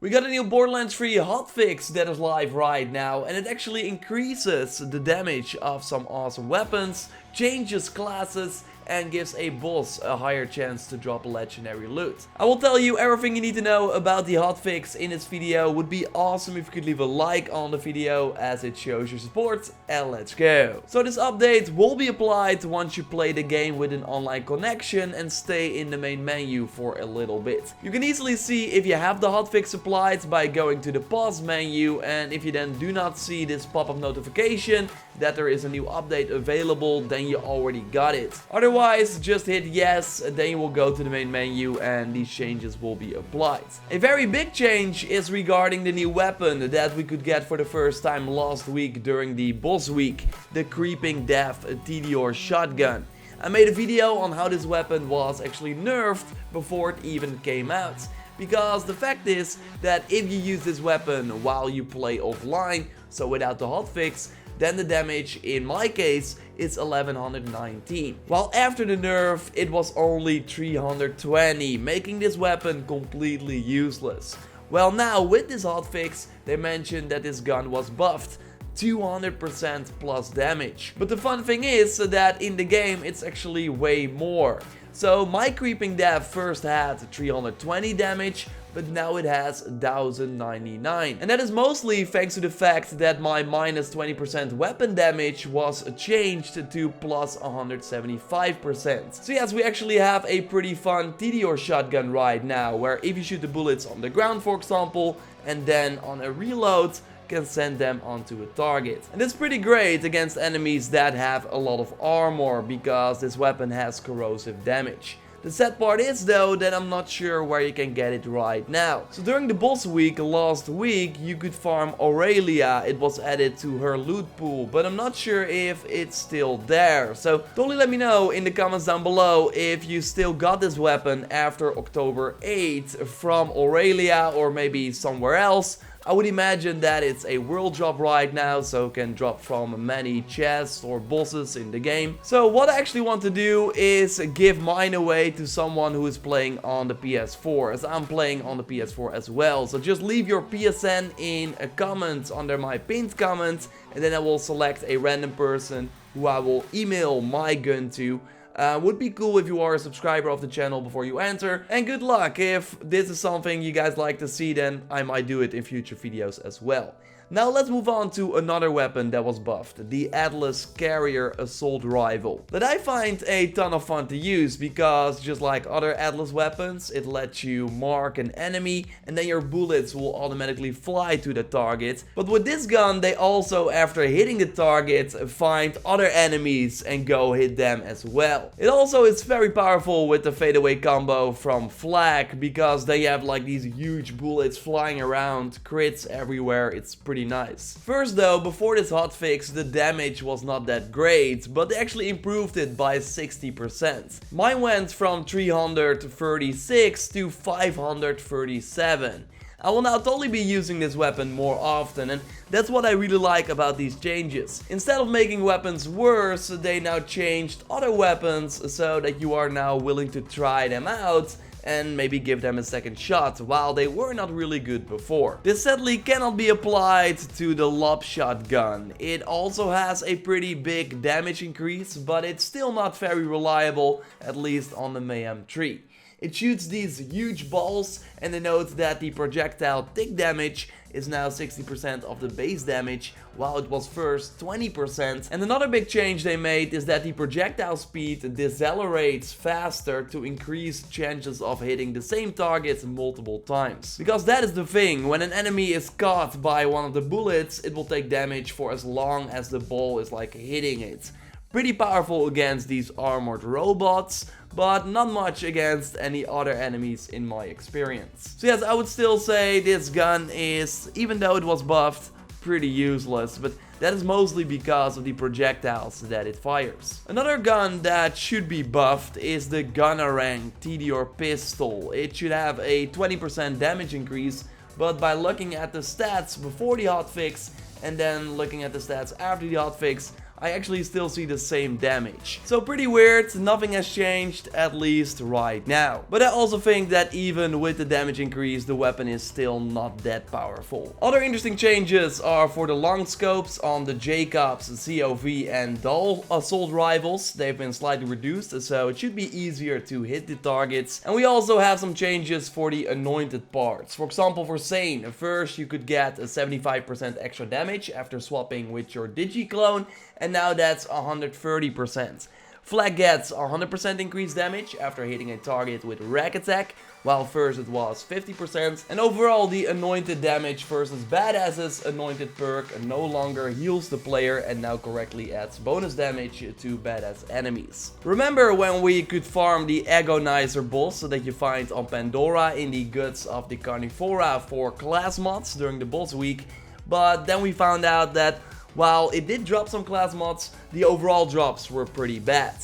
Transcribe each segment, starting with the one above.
We got a new Borderlands 3 hotfix that is live right now, and it actually increases the damage of some awesome weapons, changes classes, and gives a boss a higher chance to drop legendary loot. I will tell you everything you need to know about the hotfix in this video. Would be awesome if you could leave a like on the video as it shows your support, and let's go. So this update will be applied once you play the game with an online connection and stay in the main menu for a little bit. You can easily see if you have the hotfix applied by going to the pause menu, and if you then do not see this pop-up notification that there is a new update available, then you already got it. Otherwise, just hit yes, and then you will go to the main menu and these changes will be applied. A very big change is regarding the new weapon that we could get for the first time last week during the boss week, the Creeping Death TDR shotgun. I made a video on how this weapon was actually nerfed before it even came out. Because the fact is that if you use this weapon while you play offline, so without the hotfix, then the damage in my case is 1119. While after the nerf it was only 320, making this weapon completely useless. Well, now with this hotfix they mentioned that this gun was buffed 200% plus damage. But the fun thing is that in the game it's actually way more. So my Creeping Death first had 320 damage, but now it has 1099. And that is mostly thanks to the fact that my minus 20% weapon damage was changed to plus 175%. So yes, we actually have a pretty fun TDR shotgun right now, where if you shoot the bullets on the ground, for example, and then on a reload, can send them onto a target. And it's pretty great against enemies that have a lot of armor, because this weapon has corrosive damage. The sad part is though that I'm not sure where you can get it right now. So during the boss week last week you could farm Aurelia, it was added to her loot pool, but I'm not sure if it's still there. So totally let me know in the comments down below if you still got this weapon after October 8th from Aurelia or maybe somewhere else. I would imagine that it's a world drop right now, so can drop from many chests or bosses in the game. So what I actually want to do is give mine away to someone who is playing on the PS4, as I'm playing on the PS4 as well. So just leave your PSN in a comment under my pinned comment, and then I will select a random person who I will email my gun to. Would be cool if you are a subscriber of the channel before you enter. And good luck. If this is something you guys like to see, then I might do it in future videos as well. Now let's move on to another weapon that was buffed, the Atlas Carrier Assault Rifle. That I find a ton of fun to use, because just like other Atlas weapons, it lets you mark an enemy and then your bullets will automatically fly to the target. But with this gun they also, after hitting the target, find other enemies and go hit them as well. It also is very powerful with the fadeaway combo from Flak, because they have like these huge bullets flying around, crits everywhere. It's pretty nice. First though, before this hotfix, the damage was not that great, but they actually improved it by 60%. Mine went from 336 to 537. I will now totally be using this weapon more often, and that's what I really like about these changes. Instead of making weapons worse, they now changed other weapons so that you are now willing to try them out and maybe give them a second shot, while they were not really good before. This sadly cannot be applied to the lob shotgun. It also has a pretty big damage increase, but it's still not very reliable, at least on the Mayhem tree. It shoots these huge balls, and they note that the projectile tick damage is now 60% of the base damage, while it was first 20%. And another big change they made is that the projectile speed decelerates faster to increase chances of hitting the same target multiple times. Because that is the thing, when an enemy is caught by one of the bullets, it will take damage for as long as the ball is like hitting it. Pretty powerful against these armored robots, but not much against any other enemies in my experience. So yes, I would still say this gun is, even though it was buffed, pretty useless, but that is mostly because of the projectiles that it fires. Another gun that should be buffed is the Gunnerang TDR pistol. It should have a 20% damage increase, but by looking at the stats before the hotfix and then looking at the stats after the hotfix, I actually still see the same damage. So pretty weird, nothing has changed, at least right now. But I also think that even with the damage increase, the weapon is still not that powerful. Other interesting changes are for the long scopes on the Jacobs, COV and Dull assault rifles. They've been slightly reduced, so it should be easier to hit the targets. And we also have some changes for the anointed parts. For example, for Zane, first you could get a 75% extra damage after swapping with your Digi-clone, and now that's 130%. Flag gets 100% increased damage after hitting a target with Rack Attack, while first it was 50%. And overall, the Anointed damage versus Badass's Anointed perk no longer heals the player and now correctly adds bonus damage to Badass enemies. Remember when we could farm the Agonizer boss that you find on Pandora in the Guts of the Carnivora for class mods during the boss week, but then we found out that while it did drop some class mods, the overall drops were pretty bad.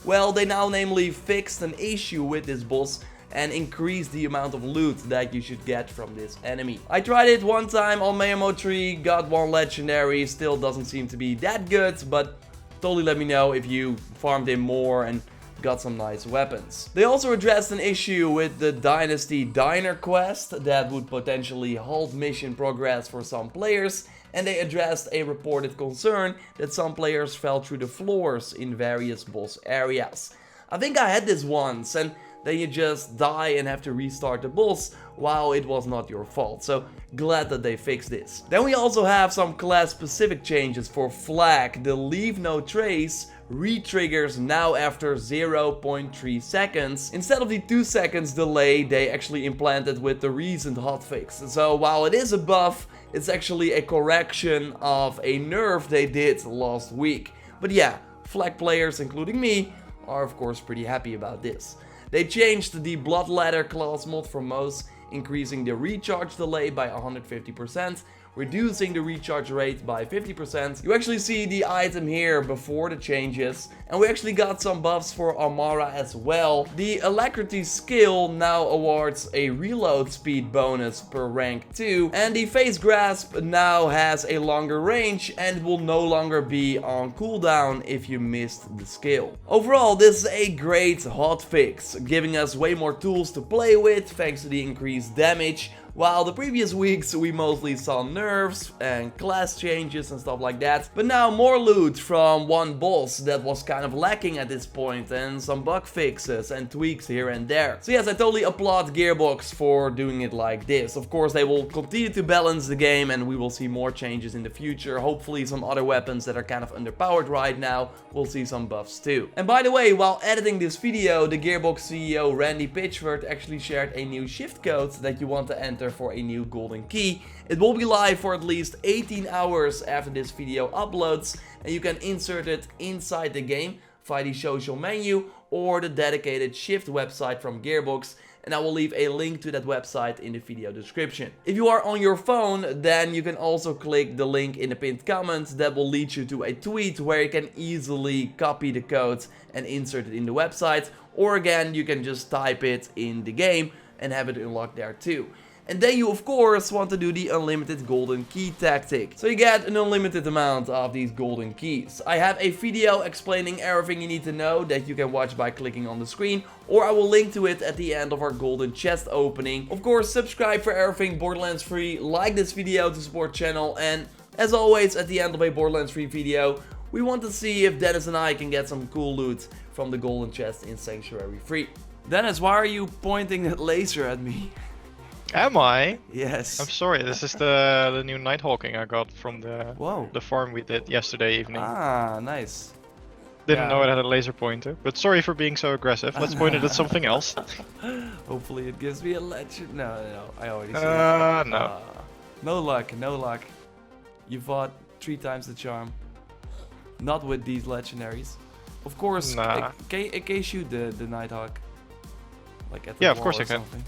Well, they now namely fixed an issue with this boss and increased the amount of loot that you should get from this enemy. I tried it one time on Mayamo 3, got one legendary, still doesn't seem to be that good, but totally let me know if you farmed him more and got some nice weapons. They also addressed an issue with the Dynasty Diner quest that would potentially halt mission progress for some players, and they addressed a reported concern that some players fell through the floors in various boss areas. I think I had this once, and then you just die and have to restart the boss while it was not your fault. So glad that they fixed this. Then we also have some class specific changes for Flag. The Leave No Trace re-triggers now after 0.3 seconds. Instead of the 2 seconds delay they actually implanted with the recent hotfix. So while it is a buff, it's actually a correction of a nerf they did last week. But yeah, Flag players, including me, are of course pretty happy about this. They changed the Blood Ladder class mod for most, increasing the recharge delay by 150%, reducing the recharge rate by 50%. You actually see the item here before the changes, and we actually got some buffs for Amara as well. The Alacrity skill now awards a reload speed bonus per rank 2, and the Face Grasp now has a longer range and will no longer be on cooldown if you missed the skill. Overall, this is a great hotfix, giving us way more tools to play with thanks to the increased damage. While the previous weeks we mostly saw nerfs and class changes and stuff like that, but now more loot from one boss that was kind of lacking at this point, and some bug fixes and tweaks here and there. So yes, I totally applaud Gearbox for doing it like this. Of course they will continue to balance the game and we will see more changes in the future. Hopefully some other weapons that are kind of underpowered right now will see some buffs too. And by the way, while editing this video, the Gearbox CEO Randy Pitchford actually shared a new shift code that you want to enter for a new golden key. It will be live for at least 18 hours after this video uploads, and you can insert it inside the game via the social menu or the dedicated shift website from Gearbox, and I will leave a link to that website in the video description. If you are on your phone, then you can also click the link in the pinned comment that will lead you to a tweet where you can easily copy the code and insert it in the website, or again you can just type it in the game and have it unlocked there too. And then you of course want to do the unlimited golden key tactic. So you get an unlimited amount of these golden keys. I have a video explaining everything you need to know that you can watch by clicking on the screen, or I will link to it at the end of our golden chest opening. Of course, subscribe for everything Borderlands 3, like this video to support the channel, and as always at the end of a Borderlands 3 video, we want to see if Dennis and I can get some cool loot from the golden chest in Sanctuary 3. Dennis, why are you pointing that laser at me? Am I? Yes. I'm sorry, this is the new Nighthawking I got from the farm we did yesterday evening. Ah, nice. Didn't know it had a laser pointer, but sorry for being so aggressive. Let's point it at something else. Hopefully it gives me a legend. No, I already see it. No. No luck, no luck. You fought 3 times the charm. Not with these legendaries. Of course, can you shoot the Nighthawk? Like at the yeah, wall of course or I can. Something?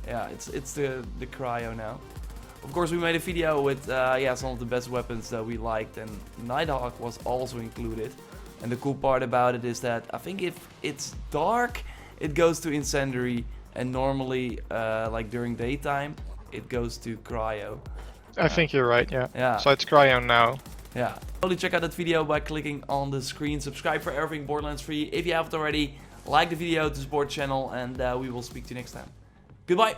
Yeah, it's the cryo now. Of course, we made a video with some of the best weapons that we liked, and Nighthawk was also included. And the cool part about it is that I think if it's dark, it goes to incendiary, and normally, like during daytime, it goes to cryo. I think you're right. Yeah. Yeah. So it's cryo now. Yeah. Totally check out that video by clicking on the screen. Subscribe for everything Borderlands 3 if you haven't already. Like the video to support the channel, and we will speak to you next time. Goodbye.